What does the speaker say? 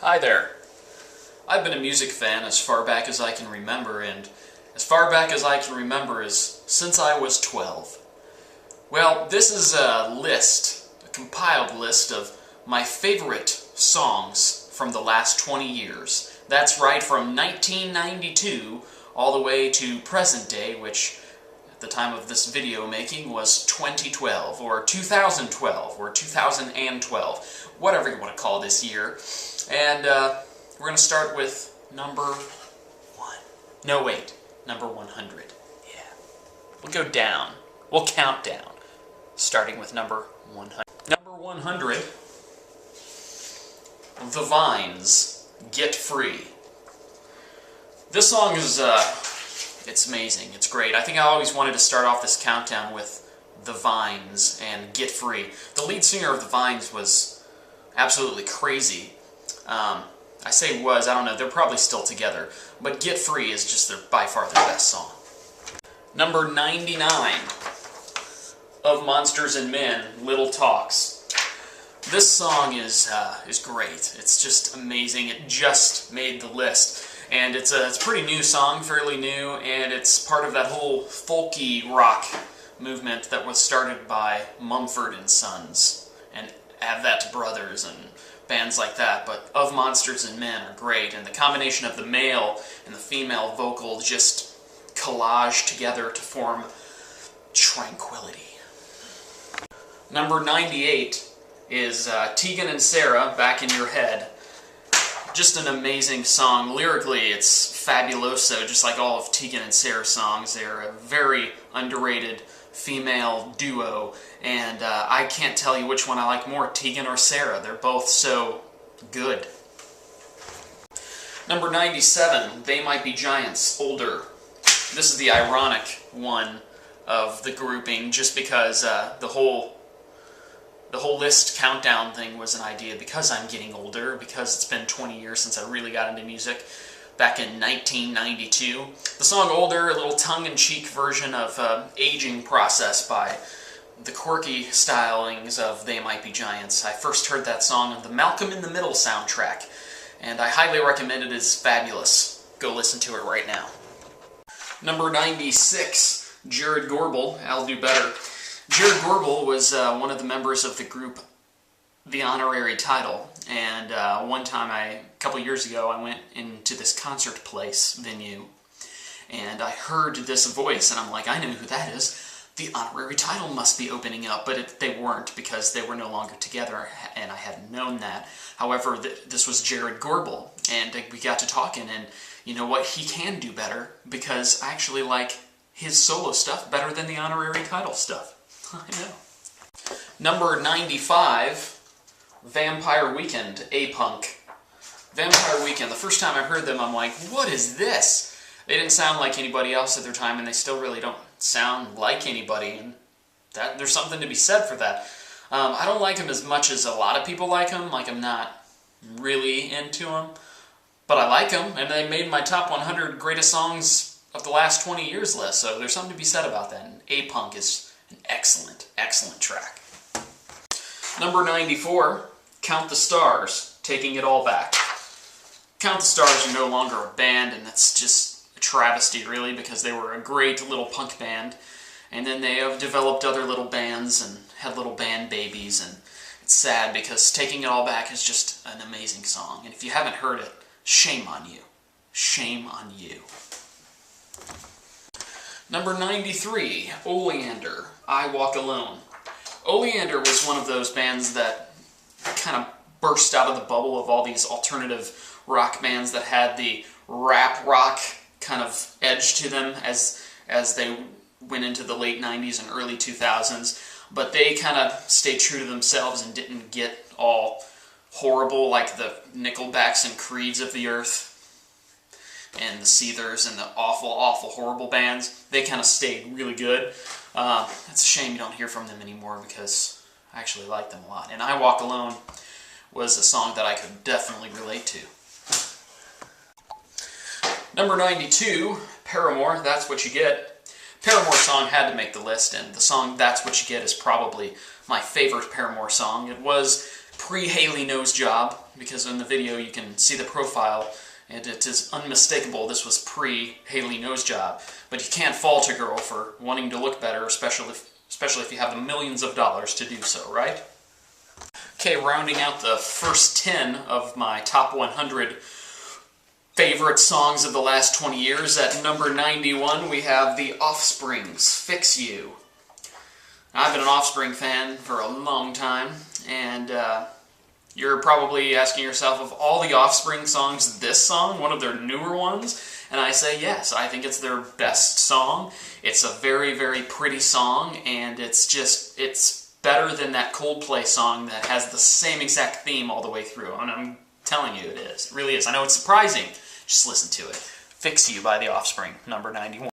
Hi there. I've been a music fan as far back as I can remember, and as far back as I can remember is since I was 12. Well, this is a list, a compiled list of my favorite songs from the last 20 years. That's right, from 1992 all the way to present day, which at the time of this video making was 2012, or 2012, or 2012, whatever you want to call this year. And we're going to start with number 1. No, wait. Number 100. Yeah. We'll go down. We'll count down. Starting with number 100. Number 100. The Vines, Get Free. This song is, it's amazing. It's great. I think I always wanted to start off this countdown with The Vines and Get Free. The lead singer of The Vines was absolutely crazy. I say was, I don't know, they're probably still together, but Get Free is just by far their best song. Number 99, of Monsters and Men, Little Talks. This song is great. It's just amazing. It just made the list, and it's a pretty new song, fairly new, and it's part of that whole folky rock movement that was started by Mumford and Sons, and Avett Brothers, and bands like that, but Of Monsters and Men are great, and the combination of the male and the female vocal just collage together to form tranquility. Number 98 is Tegan and Sara, Back in Your Head. Just an amazing song. Lyrically, it's fabuloso, just like all of Tegan and Sara's songs. They're a very underrated female duo, and I can't tell you which one I like more, Tegan or Sara. They're both so good. Number 97, They Might Be Giants, Older. This is the ironic one of the grouping, just because the whole list countdown thing was an idea because I'm getting older, because it's been 20 years since I really got into music. Back in 1992. The song Older, a little tongue-in-cheek version of aging process by the quirky stylings of They Might Be Giants. I first heard that song on the Malcolm in the Middle soundtrack, and I highly recommend it. It's fabulous. Go listen to it right now. Number 96, Jared Gorbel, I'll Do Better. Jared Gorbel was one of the members of the group The Honorary Title, and one time, a couple years ago, I went into this concert place venue, and I heard this voice, and I'm like, I know who that is. The Honorary Title must be opening up, but they weren't, because they were no longer together, and I hadn't known that. However, this was Jared Gorbel, and we got to talking, and you know what? He can do better, because I actually like his solo stuff better than the Honorary Title stuff. I know. Number 95, Vampire Weekend, A-Punk. Vampire Weekend, the first time I heard them, I'm like, what is this? They didn't sound like anybody else at their time, and they still really don't sound like anybody, and there's something to be said for that. I don't like them as much as a lot of people like them, like I'm not really into them, but I like them, and they made my top 100 greatest songs of the last 20 years list, so there's something to be said about that, and A-Punk is an excellent, excellent track. Number 94, Count the Stars, Taking It All Back. Count the Stars are no longer a band, and that's just a travesty, really, because they were a great little punk band, and then they have developed other little bands and had little band babies, and it's sad because Taking It All Back is just an amazing song, and if you haven't heard it, shame on you. Shame on you. Number 93, Oleander, I Walk Alone. Oleander was one of those bands that kind of burst out of the bubble of all these alternative rock bands that had the rap rock kind of edge to them as they went into the late 90s and early 2000s, but they kind of stayed true to themselves and didn't get all horrible like the Nickelbacks and Creeds of the earth and the Seethers and the awful, awful, horrible bands. They kind of stayed really good. It's a shame you don't hear from them anymore because I actually like them a lot. And I Walk Alone was a song that I could definitely relate to. Number 92, Paramore, That's What You Get. Paramore song had to make the list, and the song That's What You Get is probably my favorite Paramore song. It was pre-Haley nose job, because in the video you can see the profile, and it is unmistakable this was pre-Haley nose job. But you can't fault a girl for wanting to look better, especially if you have the millions of dollars to do so, right? Okay, rounding out the first 10 of my top 100 favorite songs of the last 20 years, at number 91 we have the Offspring's Fix You. I've been an Offspring fan for a long time, and you're probably asking yourself, of all the Offspring songs, this song, one of their newer ones? And I say yes, I think it's their best song. It's a very, very pretty song, and it's better than that Coldplay song that has the same exact theme all the way through, and I'm telling you it is. It really is. I know it's surprising. Just listen to it. Fix You by the Offspring, number 91.